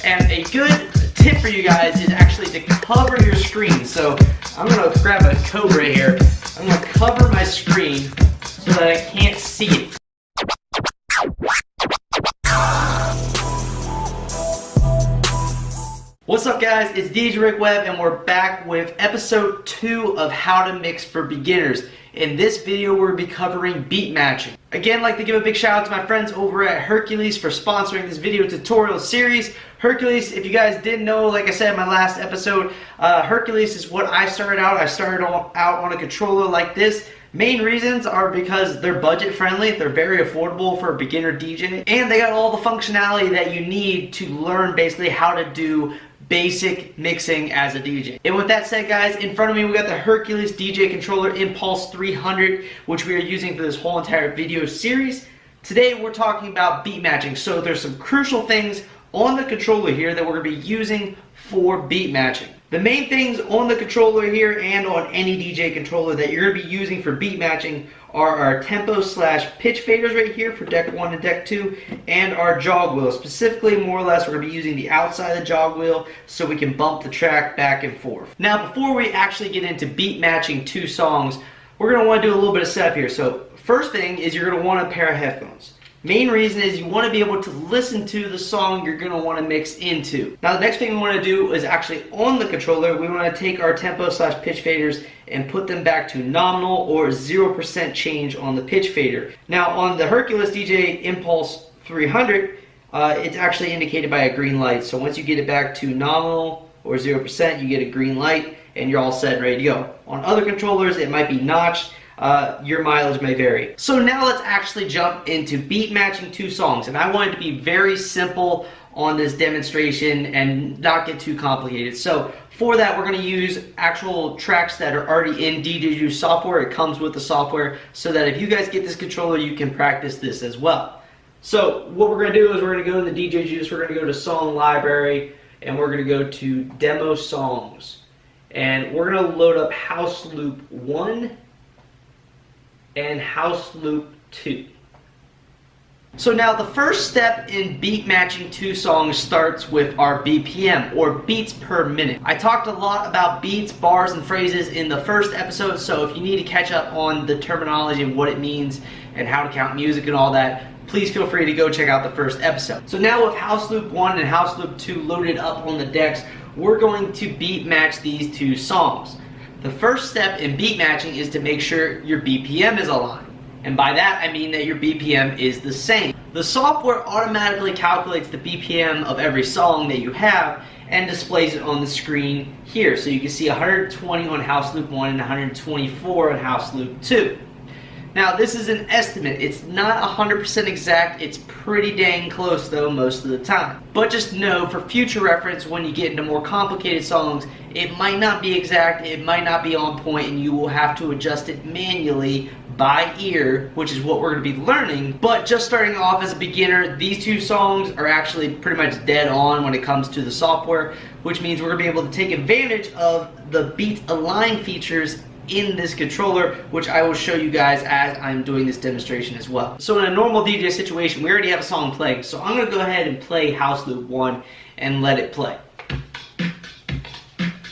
And a good tip for you guys is actually to cover your screen. So I'm going to grab a Cobra here. I'm going to cover my screen so that I can't see it. What's up guys, it's DJ Rick Webb and we're back with episode 2 of How to Mix for Beginners. In this video we're going to be covering beat matching. Again, I'd like to give a big shout out to my friends over at Hercules for sponsoring this video tutorial series. Hercules, if you guys didn't know, like I said in my last episode, Hercules is what I started out. I started out on a controller like this. Main reasons are because they're budget friendly, they're very affordable for a beginner DJ, and they got all the functionality that you need to learn basically how to do basic mixing as a DJ. And with that said guys, in front of me we got the Hercules DJ controller Inpulse 300, which we are using for this whole entire video series. Today we're talking about beat matching. So there's some crucial things on the controller here that we're going to be using for beat matching. The main things on the controller here and on any DJ controller that you're going to be using for beat matching are our tempo / pitch faders right here for deck 1 and deck 2, and our jog wheel. Specifically, more or less, we're going to be using the outside of the jog wheel so we can bump the track back and forth. Now, before we actually get into beat matching 2 songs, we're going to want to do a little bit of setup here. So, first thing is you're going to want a pair of headphones. Main reason is you want to be able to listen to the song you're going to want to mix into. Now the next thing we want to do is actually on the controller, we want to take our tempo / pitch faders and put them back to nominal or 0% change on the pitch fader. Now on the Hercules DJ Inpulse 300, it's actually indicated by a green light. So once you get it back to nominal or 0%, you get a green light and you're all set and ready to go. On other controllers, it might be notched. Your mileage may vary. So now let's actually jump into beat matching 2 songs, and I want it to be very simple on this demonstration and not get too complicated. So for that we're going to use actual tracks that are already in DJ Juice software. It comes with the software so that if you guys get this controller you can practice this as well. So what we're going to do is we're going to go to the DJ Juice, we're going to go to Song Library, and we're going to go to Demo Songs. And we're going to load up House Loop 1 and House Loop 2. So now the first step in beat matching 2 songs starts with our BPM, or beats per minute. I talked a lot about beats, bars, and phrases in the first episode, so if you need to catch up on the terminology and what it means and how to count music and all that, please feel free to go check out the first episode. So now with House Loop 1 and House Loop 2 loaded up on the decks, we're going to beat match these 2 songs. The first step in beat matching is to make sure your BPM is aligned. And by that I mean that your BPM is the same. The software automatically calculates the BPM of every song that you have and displays it on the screen here. So you can see 120 on House Loop 1 and 124 on House Loop 2. Now this is an estimate. It's not 100% exact. It's pretty dang close though most of the time. But just know for future reference, when you get into more complicated songs, it might not be exact, it might not be on point, and you will have to adjust it manually by ear, which is what we're going to be learning. But just starting off as a beginner, these 2 songs are actually pretty much dead on when it comes to the software, which means we're going to be able to take advantage of the beat align features in this controller, which I will show you guys as I'm doing this demonstration as well. So in a normal DJ situation, we already have a song playing, so I'm going to go ahead and play House Loop 1 and let it play.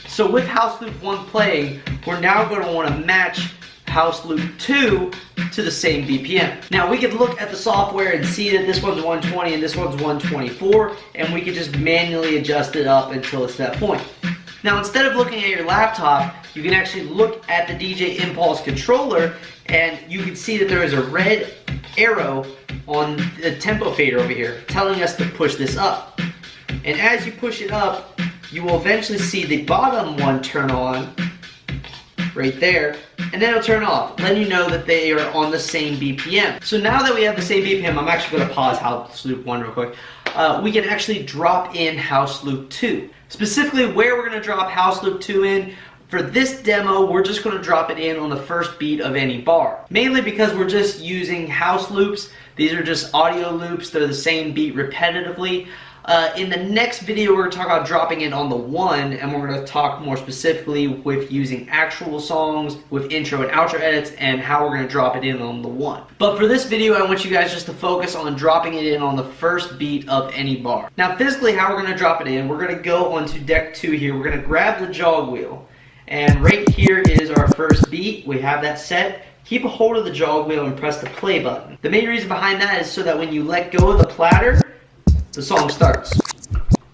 So with House Loop 1 playing, we're now going to want to match House Loop 2 to the same BPM. Now we could look at the software and see that this one's 120 and this one's 124, and we could just manually adjust it up until it's that point. Now instead of looking at your laptop, you can actually look at the DJ Inpulse controller and you can see that there is a red arrow on the tempo fader over here telling us to push this up. And as you push it up, you will eventually see the bottom one turn on right there, and then it'll turn off, letting you know that they are on the same BPM. So now that we have the same BPM, I'm actually going to pause House Loop 1 real quick. We can actually drop in House Loop 2. Specifically where we're going to drop House Loop 2 in, for this demo, we're just going to drop it in on the first beat of any bar. Mainly because we're just using house loops. These are just audio loops. They're the same beat repetitively. In the next video, we're going to talk about dropping it on the 1, and we're going to talk more specifically with using actual songs, with intro and outro edits, and how we're going to drop it in on the 1. But for this video, I want you guys just to focus on dropping it in on the first beat of any bar. Now, physically, how we're going to drop it in, we're going to go onto deck 2 here. We're going to grab the jog wheel, and right here is our first beat. We have that set. Keep a hold of the jog wheel and press the play button. The main reason behind that is so that when you let go of the platter, the song starts.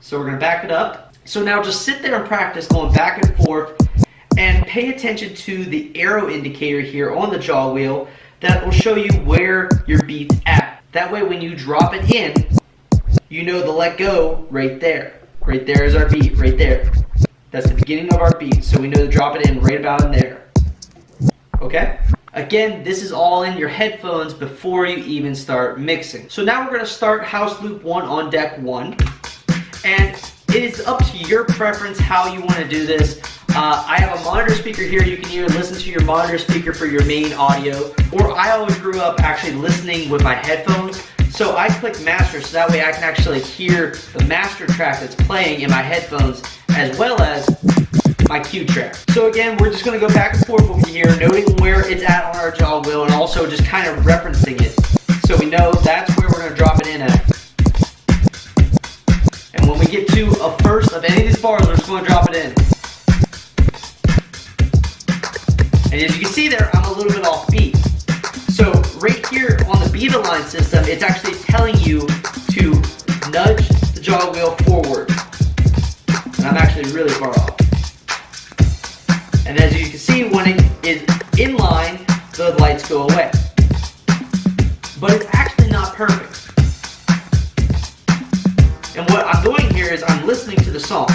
So we're going to back it up. So now just sit there and practice going back and forth and pay attention to the arrow indicator here on the jog wheel that will show you where your beat's at. That way when you drop it in, you know the let go right there. Right there is our beat, right there. That's the beginning of our beat, so we know to drop it in right about in there. Okay? Again, this is all in your headphones before you even start mixing. So now we're going to start house loop 1 on deck 1. And it is up to your preference how you want to do this. I have a monitor speaker here. You can either listen to your monitor speaker for your main audio, or I always grew up actually listening with my headphones. So I click master so that way I can actually hear the master track that's playing in my headphones as well as my cue track. So again, we're just going to go back and forth over here, noting where it's at on our jog wheel and also just kind of referencing it so we know that's where we're going to drop it in at. And when we get to a first of any of these bars, we're just going to drop it in. And as you can see there, I'm a little bit off beat. So right here on the beat align system, it's actually telling you to nudge the jog wheel forward. And I'm actually really far off. And as you can see, when it is in line, the lights go away. But it's actually not perfect. And what I'm doing here is I'm listening to the song.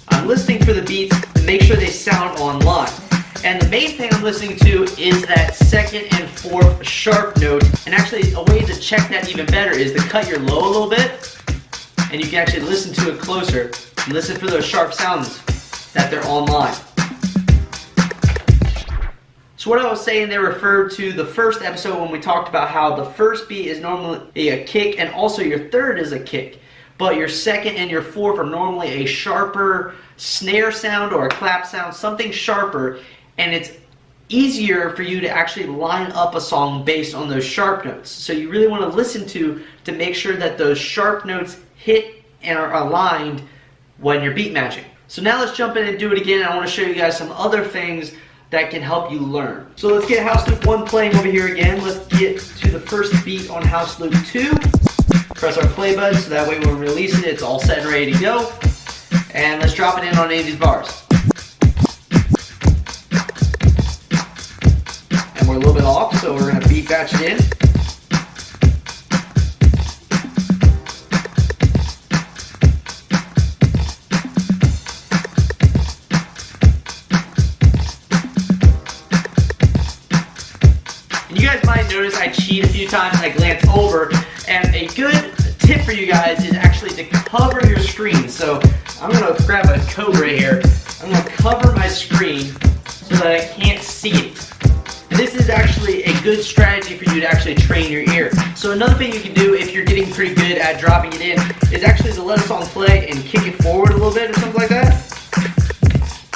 I'm listening for the beats to make sure they sound on line. And the main thing I'm listening to is that second and fourth sharp note. And actually, a way to check that even better is to cut your low a little bit. And you can actually listen to it closer. And listen for those sharp sounds that they're on line. So what I was saying there referred to the first episode when we talked about how the first beat is normally a kick and also your third is a kick. But your second and your fourth are normally a sharper snare sound or a clap sound, something sharper, and it's easier for you to actually line up a song based on those sharp notes. So you really want to listen to make sure that those sharp notes hit and are aligned when you're beat matching. So now let's jump in and do it again. I want to show you guys some other things that can help you learn. So let's get house loop 1 playing over here again. Let's get to the first beat on house loop 2. Press our play button so that way when we release it, it's all set and ready to go. And let's drop it in on any of these bars. And we're a little bit off, so we're going to beat batch it in. You guys might notice I cheat a few times, I glance over, and a good tip for you guys is actually to cover your screen. So I'm going to grab a Cobra here. I'm going to cover my screen so that I can't see it. And this is actually a good strategy for you to actually train your ear. So another thing you can do if you're getting pretty good at dropping it in is actually to let a song play and kick it forward a little bit or something like that.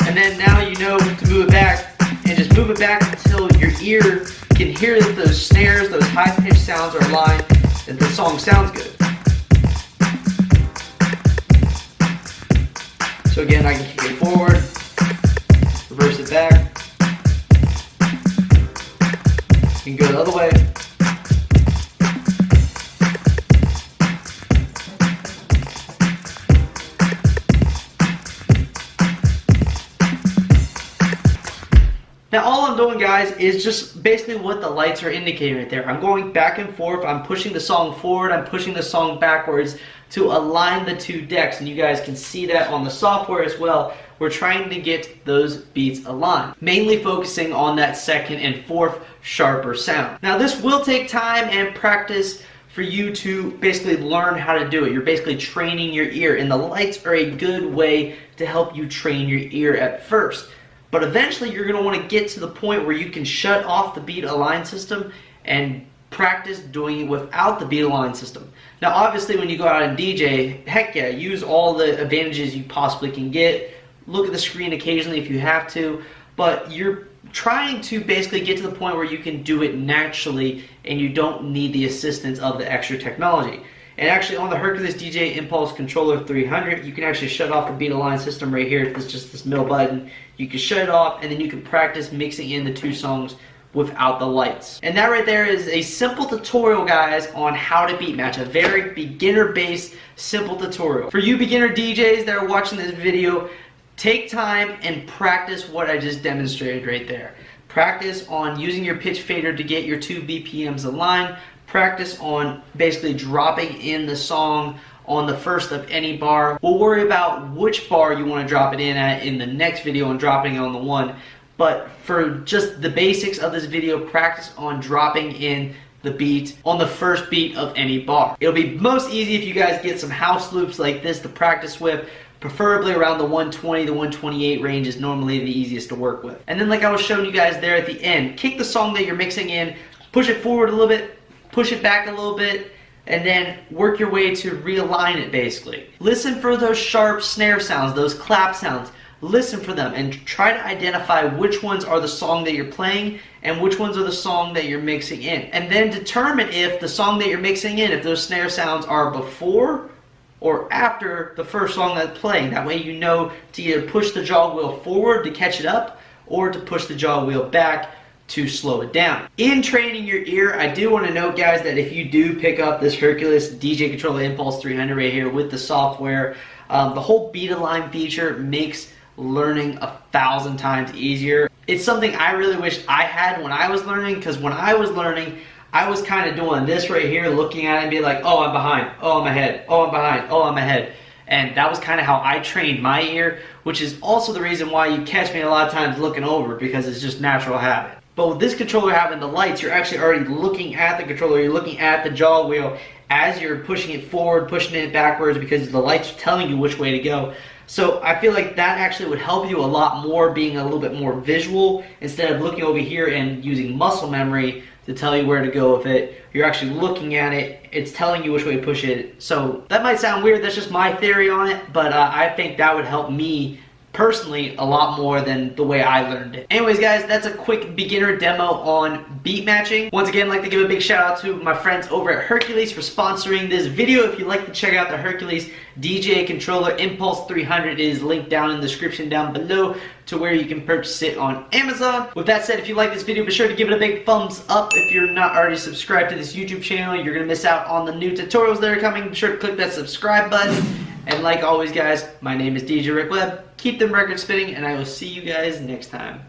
And then now you know to move it back and just move it back until your ear can hear that those snares, those high-pitched sounds are aligned, and the song sounds good. So again, I can kick it forward, reverse it back, you can go the other way. Now all I'm doing, guys, is just basically what the lights are indicating right there. I'm going back and forth, I'm pushing the song forward, I'm pushing the song backwards to align the two decks, and you guys can see that on the software as well. We're trying to get those beats aligned, mainly focusing on that second and fourth sharper sound. Now this will take time and practice for you to basically learn how to do it. You're basically training your ear, and the lights are a good way to help you train your ear at first. But eventually you're going to want to get to the point where you can shut off the beat align system and practice doing it without the beat align system. Now obviously when you go out and DJ, heck yeah, use all the advantages you possibly can get. Look at the screen occasionally if you have to, but you're trying to basically get to the point where you can do it naturally and you don't need the assistance of the extra technology. And actually on the Hercules DJ Impulse Controller 300, you can actually shut off the beat align system right here. It's just this middle button. You can shut it off and then you can practice mixing in the two songs without the lights. And that right there is a simple tutorial, guys, on how to beat match. A very beginner-based, simple tutorial. For you beginner DJs that are watching this video, take time and practice what I just demonstrated right there. Practice on using your pitch fader to get your 2 BPMs aligned. Practice on basically dropping in the song on the first of any bar. We'll worry about which bar you want to drop it in at in the next video and dropping it on the one. But for just the basics of this video, practice on dropping in the beat on the first beat of any bar. It'll be most easy if you guys get some house loops like this to practice with. Preferably around the 120 to 128 range is normally the easiest to work with. And then like I was showing you guys there at the end, kick the song that you're mixing in, push it forward a little bit, push it back a little bit, and then work your way to realign it basically. Listen for those sharp snare sounds, those clap sounds. Listen for them and try to identify which ones are the song that you're playing and which ones are the song that you're mixing in. And then determine if the song that you're mixing in, if those snare sounds are before or after the first song that's playing. That way you know to either push the jog wheel forward to catch it up or to push the jog wheel back to slow it down. In training your ear, I do want to note, guys, that if you do pick up this Hercules DJ Controller Impulse 300 right here with the software, the whole beat align feature makes learning 1,000 times easier. It's something I really wish I had when I was learning, because when I was learning, I was kind of doing this right here, looking at it and being like, oh, I'm behind, oh, I'm ahead, oh, I'm behind, oh, I'm ahead. And that was kind of how I trained my ear, which is also the reason why you catch me a lot of times looking over, because it's just natural habit. But with this controller having the lights, you're actually already looking at the controller, you're looking at the jog wheel as you're pushing it forward, pushing it backwards, because the lights are telling you which way to go. So I feel like that actually would help you a lot more, being a little bit more visual instead of looking over here and using muscle memory to tell you where to go with it. You're actually looking at it, it's telling you which way to push it. So that might sound weird, that's just my theory on it, but I think that would help me personally a lot more than the way I learned it. Anyways, guys, that's a quick beginner demo on beat matching. Once again, I'd like to give a big shout out to my friends over at Hercules for sponsoring this video. If you'd like to check out the Hercules DJ Controller Impulse 300, it is linked down in the description down below to where you can purchase it on Amazon. With that said, if you like this video, be sure to give it a big thumbs up. If you're not already subscribed to this YouTube channel, you're going to miss out on the new tutorials that are coming. Be sure to click that subscribe button. And like always, guys, my name is DJ Rick Webb. Keep them records spinning, and I will see you guys next time.